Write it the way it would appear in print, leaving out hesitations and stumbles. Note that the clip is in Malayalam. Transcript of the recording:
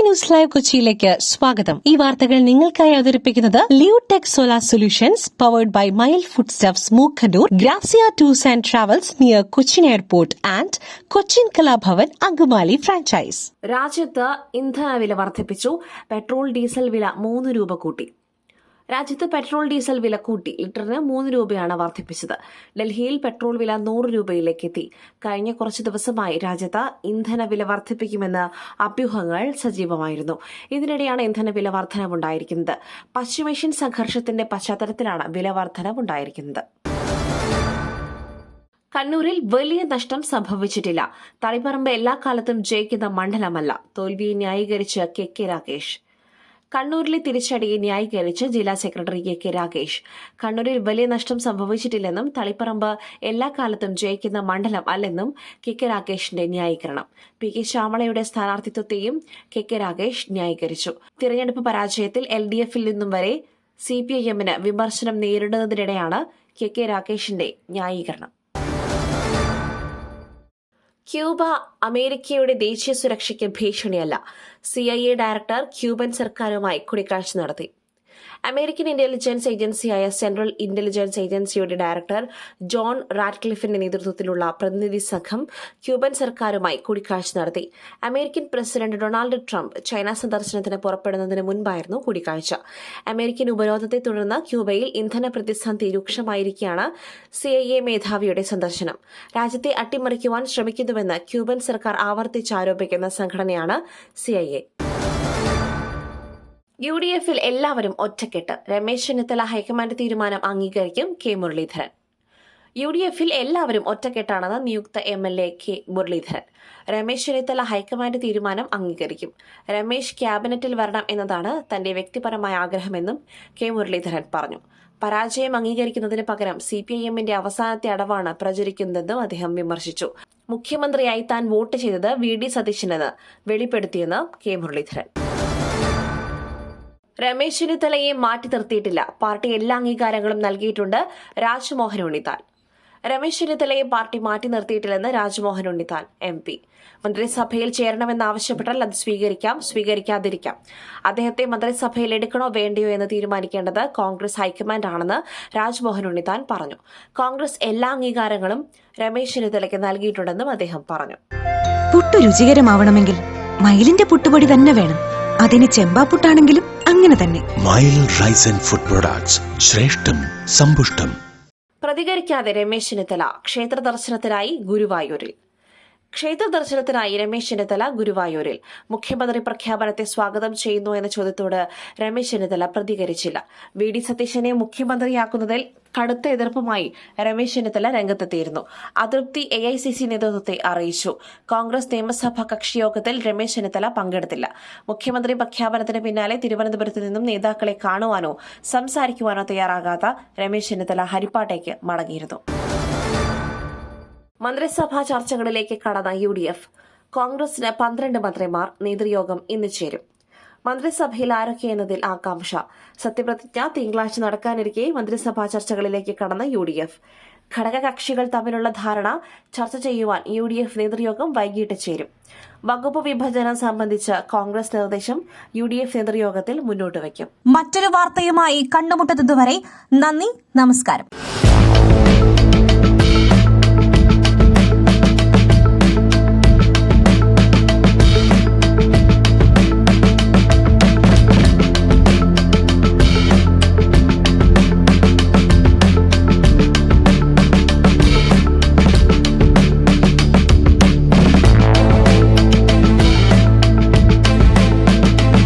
ന്യൂസ് ലൈവ് കൊച്ചിയിലേക്ക് സ്വാഗതം. ഈ വാർത്തകൾ നിങ്ങൾക്കായി അവതരിപ്പിക്കുന്നത് Leotech solar solutions powered by mile food stuffs Mookkannoor, Grazia tours and travels near Cochin airport and Cochin Kalabhavan Angamaly franchise. രാജ്യത്ത് ഇന്ധന വില വർദ്ധിപ്പിച്ചു. പെട്രോൾ ഡീസൽ വില 3 രൂപ കൂട്ടി. രാജ്യത്ത് പെട്രോൾ ഡീസൽ വില കൂട്ടി. ലിറ്ററിന് 3 രൂപയാണ് വർദ്ധിപ്പിച്ചത്. ഡൽഹിയിൽ പെട്രോൾ വില 100 രൂപയിലേക്ക് എത്തി. കഴിഞ്ഞ കുറച്ചു ദിവസമായി രാജ്യത്ത് ഇന്ധന വില വർദ്ധിപ്പിക്കുമെന്ന് അഭ്യൂഹങ്ങൾ സജീവമായിരുന്നു. ഇതിനിടെയാണ് ഇന്ധന വില വർധനവുണ്ടായിരിക്കുന്നത്. പശ്ചിമേഷ്യൻ സംഘർഷത്തിന്റെ പശ്ചാത്തലത്തിലാണ് വില വർധനവുണ്ടായിരിക്കുന്നത്. കണ്ണൂരിൽ വലിയ നഷ്ടം സംഭവിച്ചിട്ടില്ല. തളിപ്പറമ്പ് എല്ലാ കാലത്തും ജയിക്കുന്ന മണ്ഡലമല്ല. തോൽവിയെ ന്യായീകരിച്ച് കെ രാഗേഷ്. കണ്ണൂരിലെ തിരിച്ചടിയെ ന്യായീകരിച്ച് ജില്ലാ സെക്രട്ടറി കെ രാഗേഷ്. കണ്ണൂരിൽ വലിയ നഷ്ടം സംഭവിച്ചിട്ടില്ലെന്നും തളിപ്പറമ്പ് എല്ലാ കാലത്തും ജയിക്കുന്ന മണ്ഡലം അല്ലെന്നും കെ രാഗേഷിന്റെ ന്യായീകരണം. കെ ശ്യാമളയുടെ സ്ഥാനാർത്ഥിത്വത്തെയും കെ രാഗേഷ് ന്യായീകരിച്ചു. തിരഞ്ഞെടുപ്പ് പരാജയത്തിൽ LDF-ൽ നിന്നും വരെ CPIM-ന് വിമർശനം നേരിടുന്നതിനിടെയാണ് കെ രാഗേഷിന്റെ ന്യായീകരണം. ക്യൂബ അമേരിക്കയുടെ ദേശീയ സുരക്ഷയ്ക്ക് ഭീഷണിയല്ല. CIA ഡയറക്ടർ ക്യൂബൻ സർക്കാരുമായി കൂടിക്കാഴ്ച നടത്തി. അമേരിക്കൻ ഇന്റലിജൻസ് ഏജൻസിയായ സെൻട്രൽ ഇന്റലിജൻസ് ഏജൻസിയുടെ ഡയറക്ടർ ജോൺ റാറ്റ്ക്ലിഫിന്റെ നേതൃത്വത്തിലുള്ള പ്രതിനിധി സംഘം ക്യൂബൻ സർക്കാരുമായി കൂടിക്കാഴ്ച നടത്തി. American president Donald Trump China സന്ദർശനത്തിന് പുറപ്പെടുന്നതിന് മുൻപായിരുന്നു കൂടിക്കാഴ്ച. അമേരിക്കൻ ഉപരോധത്തെ തുടർന്ന് ക്യൂബയിൽ ഇന്ധന പ്രതിസന്ധി രൂക്ഷമായിരിക്കെയാണ് CIA മേധാവിയുടെ സന്ദർശനം. രാജ്യത്തെ അട്ടിമറിക്കുവാൻ ശ്രമിക്കുന്നുവെന്ന് ക്യൂബൻ സർക്കാർ ആവർത്തിച്ചാരോപിക്കുന്ന സംഘടനയാണ് CIA. UDF-ൽ എല്ലാവരും ഒറ്റക്കെട്ട്. രമേശ് ചെന്നിത്തല ഹൈക്കമാൻഡ് തീരുമാനം അംഗീകരിക്കും. കെ മുരളീധരൻ. UDF-ൽ എല്ലാവരും ഒറ്റക്കെട്ടാണെന്ന് നിയുക്ത MLA K Muraleedharan. Ramesh Chennithala high command തീരുമാനം അംഗീകരിക്കും. രമേശ് ക്യാബിനറ്റിൽ വരണം എന്നതാണ് തന്റെ വ്യക്തിപരമായ ആഗ്രഹമെന്നും കെ മുരളീധരൻ പറഞ്ഞു. പരാജയം അംഗീകരിക്കുന്നതിന് പകരം CPIM-ന്റെ അവസാനത്തെ അടവാണ് പ്രചരിക്കുന്നതെന്നും അദ്ദേഹം വിമർശിച്ചു. മുഖ്യമന്ത്രിയായി താൻ വോട്ട് ചെയ്തത് VD സതീശനെന്ന് വെളിപ്പെടുത്തിയെന്ന് കെ മുരളീധരൻ. രമേശ് ചെന്നിത്തലയെ മാറ്റി നിർത്തിയിട്ടില്ല. പാർട്ടി എല്ലാ അംഗീകാരങ്ങളും നൽകിയിട്ടുണ്ട്. രാജ്മോഹൻ ഉണ്ണിത്താൻ. രമേശ് ചെന്നിത്തലയെ പാർട്ടി മാറ്റി നിർത്തിയിട്ടില്ലെന്ന് രാജ്മോഹൻ ഉണ്ണിത്താൻ MP. മന്ത്രിസഭയിൽ ചേരണമെന്നാവശ്യപ്പെട്ടാൽ അത് സ്വീകരിക്കാതിരിക്കാം. അദ്ദേഹത്തെ മന്ത്രിസഭയിൽ എടുക്കണോ വേണ്ടയോ എന്ന് തീരുമാനിക്കേണ്ടത് കോൺഗ്രസ് ഹൈക്കമാൻഡ് ആണെന്ന് രാജ്മോഹൻ ഉണ്ണിത്താൻ പറഞ്ഞു. കോൺഗ്രസ് എല്ലാ അംഗീകാരങ്ങളും രമേശ് ചെന്നിത്തലയ്ക്ക് നൽകിയിട്ടുണ്ടെന്നും അദ്ദേഹം പറഞ്ഞു. പുട്ടു രുചികരമാവണമെങ്കിൽ മയിലിന്റെ പുട്ടുപൊടി തന്നെ വേണം. അതിന് ചെമ്പാപ്പുട്ടാണെങ്കിലും അങ്ങനെ തന്നെ. മൈൽ റൈസ് ആൻഡ് ഫുഡ് പ്രൊഡക്ട്സ്, ശ്രേഷ്ഠം സമ്പുഷ്ടം. പ്രതികരിക്കാതെ രമേശ് ചെന്നിത്തല ക്ഷേത്ര ദർശനത്തിനായി ഗുരുവായൂരിൽ. ക്ഷേത്ര ദർശനത്തിനായി രമേശ് ചെന്നിത്തല ഗുരുവായൂരിൽ. മുഖ്യമന്ത്രി പ്രഖ്യാപനത്തെ സ്വാഗതം ചെയ്യുന്നു എന്ന ചോദ്യത്തോട് രമേശ് ചെന്നിത്തല പ്രതികരിച്ചില്ല. VD സതീശനെ മുഖ്യമന്ത്രിയാക്കുന്നതിൽ കടുത്ത എതിർപ്പുമായി രമേശ് ചെന്നിത്തല രംഗത്തെത്തിയിരുന്നു. അതൃപ്തി AICC നേതൃത്വത്തെ അറിയിച്ചു. കോൺഗ്രസ് നിയമസഭാ കക്ഷിയോഗത്തിൽ രമേശ് ചെന്നിത്തല പങ്കെടുത്തില്ല. മുഖ്യമന്ത്രി പ്രഖ്യാപനത്തിന് പിന്നാലെ തിരുവനന്തപുരത്ത് നിന്നും നേതാക്കളെ കാണുവാനോ സംസാരിക്കുവാനോ തയ്യാറാകാത്ത രമേശ് ചെന്നിത്തല ഹരിപ്പാട്ടേക്ക് മടങ്ങിയിരുന്നു. മന്ത്രിസഭാ ചർച്ചകളിലേക്ക് കടന്ന UDF. കോൺഗ്രസിന് 12 മന്ത്രിമാർ. നേതൃയോഗം ഇന്ന് ചേരും. മന്ത്രിസഭയിൽ ആരൊക്കെയെന്നതിൽ ആകാംക്ഷ. സത്യപ്രതിജ്ഞ തിങ്കളാഴ്ച നടക്കാനിരിക്കെ മന്ത്രിസഭാ ചർച്ചകളിലേക്ക് കടന്ന UDF. ഘടകകക്ഷികൾ തമ്മിലുള്ള ധാരണ ചർച്ച ചെയ്യുവാൻ UDF നേതൃയോഗം വൈകിട്ട് ചേരും. വകുപ്പ് വിഭജനം സംബന്ധിച്ച് കോൺഗ്രസ് നിർദ്ദേശം UDF നേതൃയോഗത്തിൽ മുന്നോട്ട് വയ്ക്കും. മറ്റൊരു വാർത്തയുമായി കണ്ടുമുട്ടുന്നതുവരെ നന്ദി, നമസ്കാരം.